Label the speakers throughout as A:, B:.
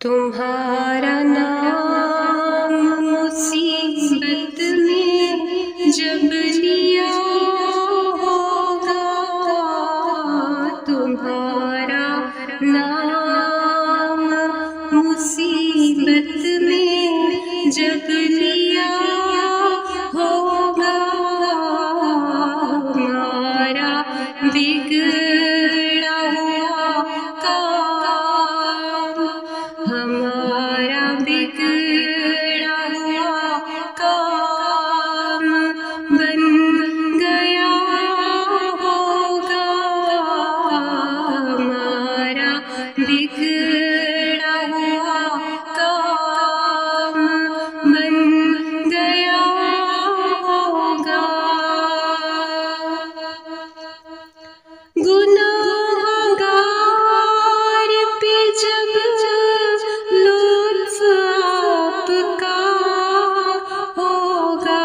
A: تمہارا نام مصیبت میں جب لیا ہوگا، تمہارا نام مصیبت میں جب لیا ہوگا، ہمارا بگڑا ہوا کام، ہمارا بگڑا ہوا کام بن گیا ہوگا، ہمارا بگڑا ہوا کام بن گیا ہوگا۔ گنہگار پہ جب لطف آپ کا ہوگا،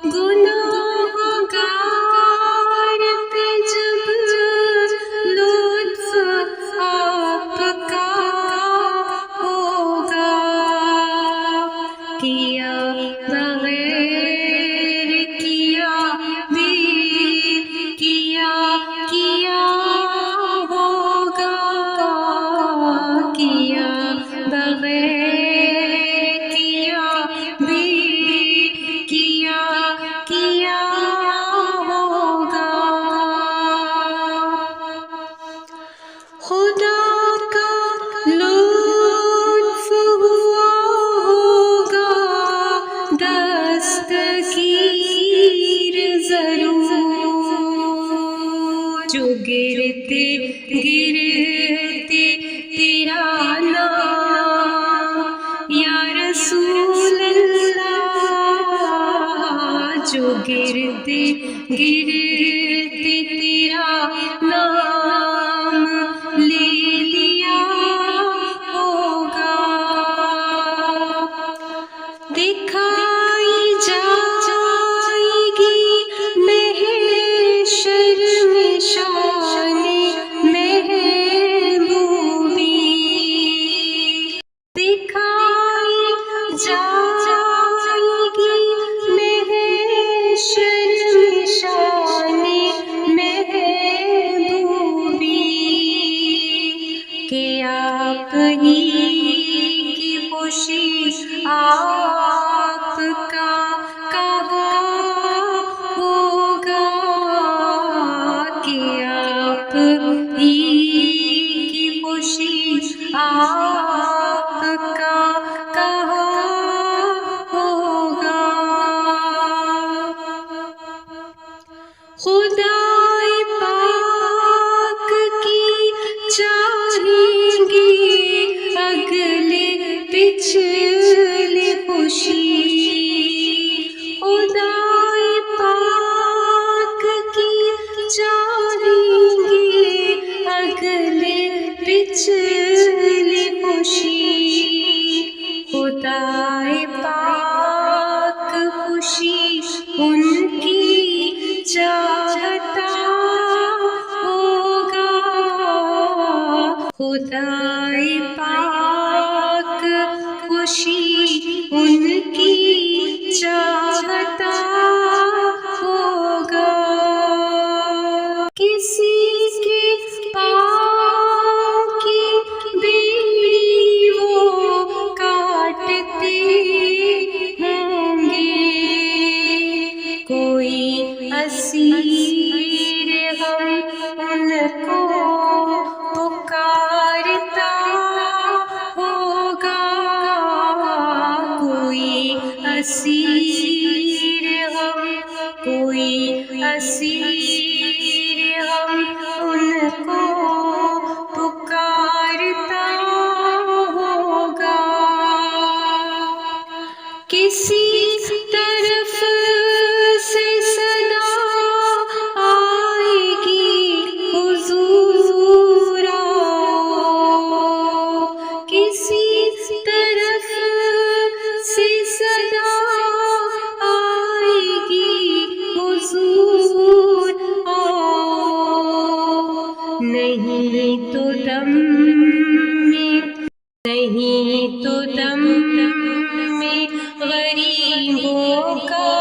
A: گنہگار پہ جب لطف آپ کا ہوگا، کیا بغیر کیا بھی کیا ہوگا، کیا بغیر کیا بھی کیا ہوگا۔ خدا کا لطف ہوا ہوگا دستگیر ضرور، جو گرتے گرتے تیرا نام یا رسول اللہ، جو گرتے گرتے تیرا نام لے لیا ہوگا، دکھائی جائے گی محشر میں شان محبوبی، دکھائی جائے گی محشر میں شان محبوبی، کہ آپ ہی کی خوشی آپ کا کہا ہوگا، کہ آپ ہی کی خوشی آپ کا کہا ہوگا۔ خدائے پاک کی چاہیں گی اگلے پچھلے خوشی، خدائے پاک کی چاہیں گی اگلے پچھلے خوشی، خدائے پاک خوشی ان کی چاہتا ہوگا، خدائے پاک خوشی ان کی چاہتا ہوگا۔ کسی کے پاؤں کی بیڑی وہ کاٹتے ہوں گے، کوئی اسیر غم ان کو پکارتا تو دم میں نہیں تو دم میں غریبوں کا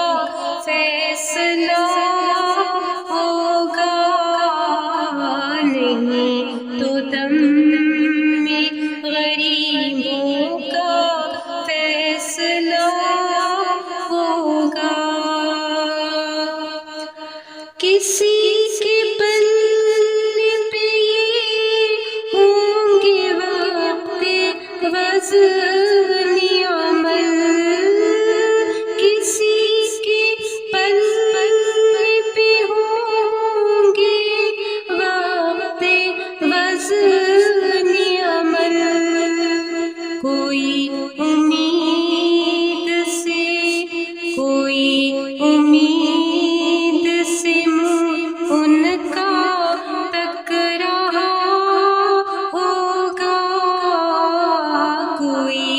A: فیصلہ ہوگا، نہیں تو دم میں غریبوں کا فیصلہ ہوگا۔ کسی کے پلے پہ یہ ہوں گے وقت وزن عمل، کسی کے پلے پہ ہوں گے وقت وزن عمل، کوئی امید سے منہ ان کا تک رہا ہوگا، کوئی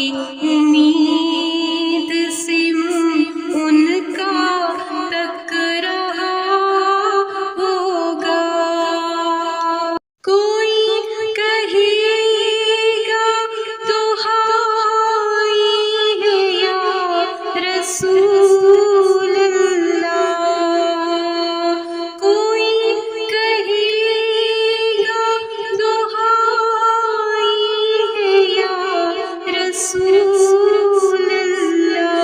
A: امید سے منہ ان کا تک رہا ہوگا۔ کوئی کہے گا تو ہائی ہے یا رسول اللہ، کوئی کہے گا تو ہائی ہے یا رسول اللہ،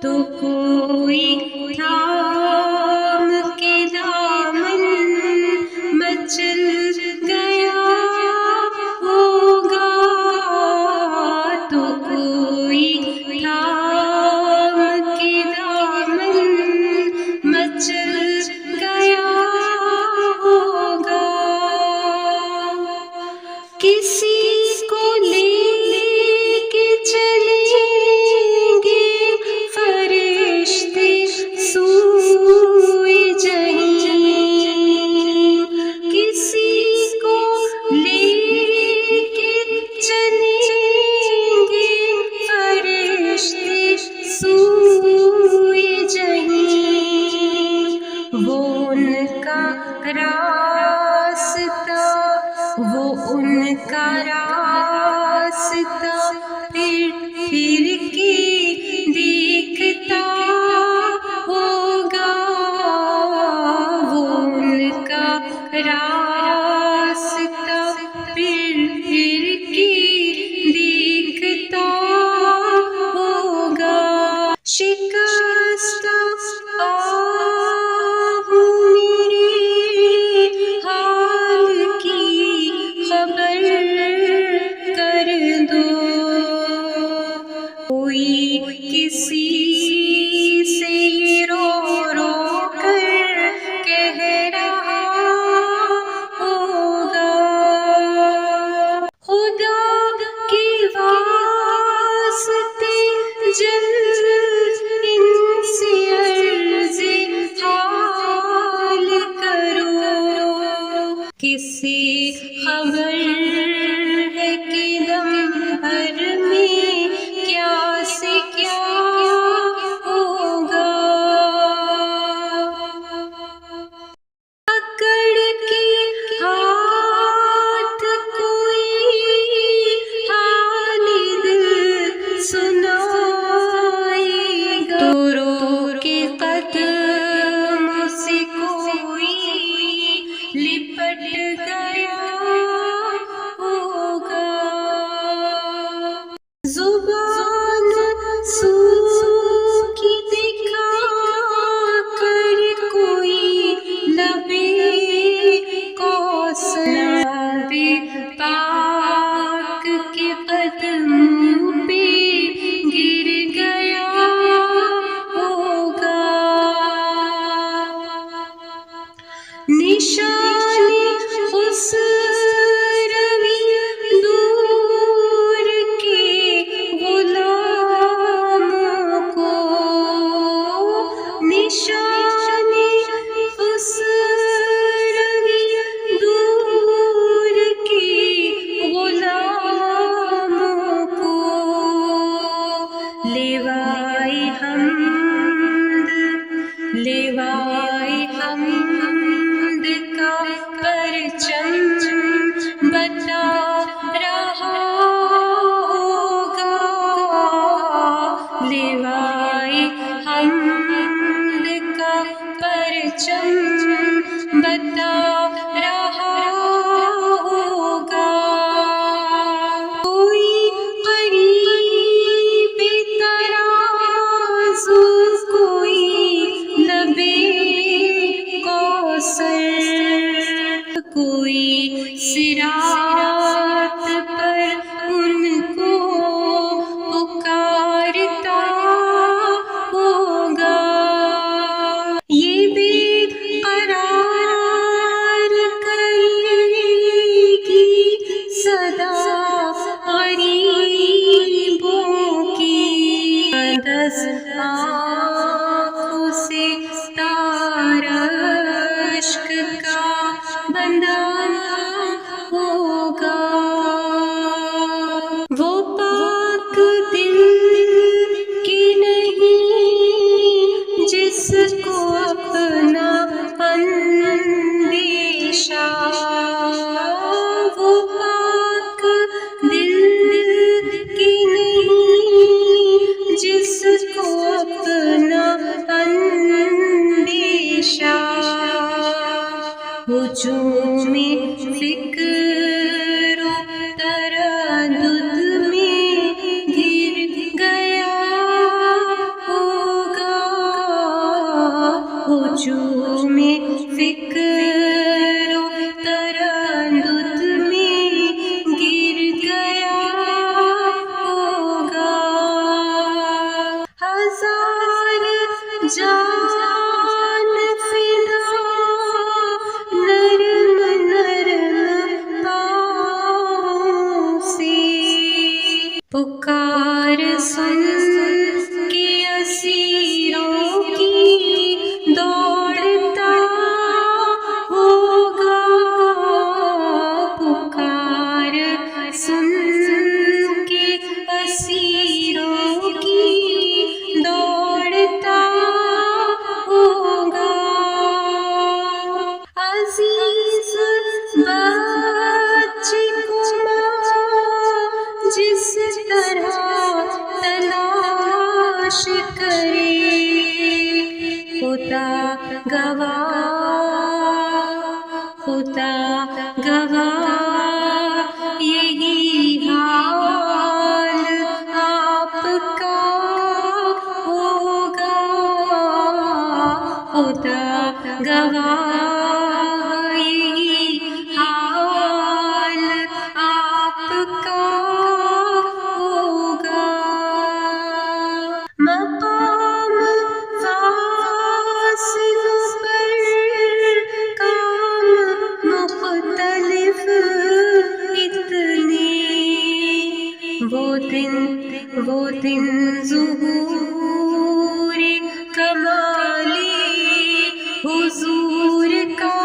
A: تو کوئی تھام کے دامن مچل گیا ہوگا، تو کوئی تھام کے دامن مچل گیا ہوگا۔ کسی کو لے کے چلیں گے فرشتے سوئے جحیم، کسی کو لے کے چلیں گے فرشتے سوئے جحیم، وہ ان کا راستہ پھر کے دیکھتا ہوگا، وہ ان کا راستہ پھر کے دیکھتا ہوگا۔ شکستہ آہ میرے حال کی خبر کر دو، کوئی کسی سے یہ رو رو کر کہہ رہا ہوگا، خدا کے واسطے جلد ان سے عرض حال کرو، کسی خبر ہے کہ دم بھر میں کیا سے کیا ہوگا، پکڑ کے ہاتھ کوئی حال دل سنائے گا، تو رو کے قدم سے کوئی لپٹ گیا بتا رہا ہوگا، لیوائے حمد کا پرچم بتا رہا ہوگا۔ کوئی قریب ترازو، کوئی لبے کوثر، کوئی صراط پر ان کو پکارتا ہوگا۔ یہ بے قرار کرے گی صدا غریبوں کی، دس آنکھوں سے تار اشک کا بندانا ہوگا۔ وہ پاک دل کی نہیں جس کو اپنا اندیشہ، وہ پاک دل کی نہیں جس کو اپنا اندیشہ، ہجوم فکر و تردد میں گر گیا ہوگا، ہجوم فکر و تردد میں گر گیا ہوگا۔ ہزار جان فدا نرم نرم پاؤں سے، پکار سن کے اسیروں کی دوڑتا ہوگا، پکار سن کے اسیروں کی دوڑتا ہوگا۔ عزیز بچے کو ماں جس طرح تلاش کرے، خدا گواہ، خدا گواہ، یہی حال آپ کا ہوگا، خدا گواہ، یہی حال آپ کا ہوگا۔ مقام فاصلوں پر کام مختلف اتنے، وہ دن ظہور کمالی حضور کا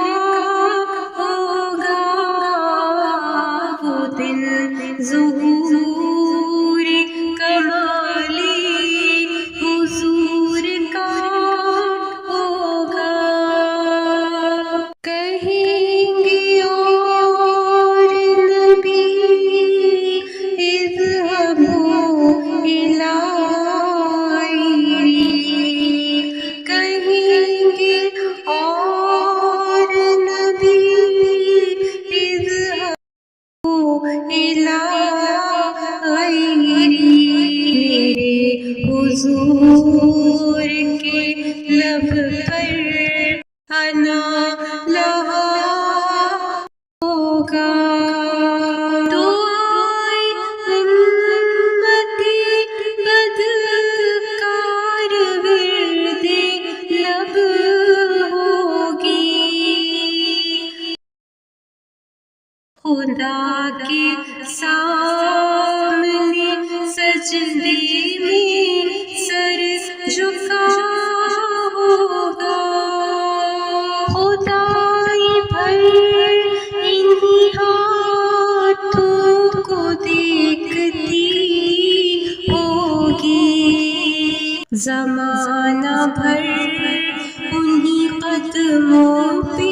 A: ہوگا، وہ دن ظہور کمالی حضور کا ہوگا۔ کہیں گے اور نبی اذهبوا إلى غيري، کہیں گے اور نبی اذهبوا إلى غيري، میرے حضور کے لب پر انا لہا ہوگا۔ دعائے امتی بدکار ورد لب ہوگی، خدا کے سامنے سجدے میں سر جھکا ہوگا، خدائی بھر انہی ہاتھوں کو دیکھتی ہوگی، زمانہ بھر انہی قدموں پہ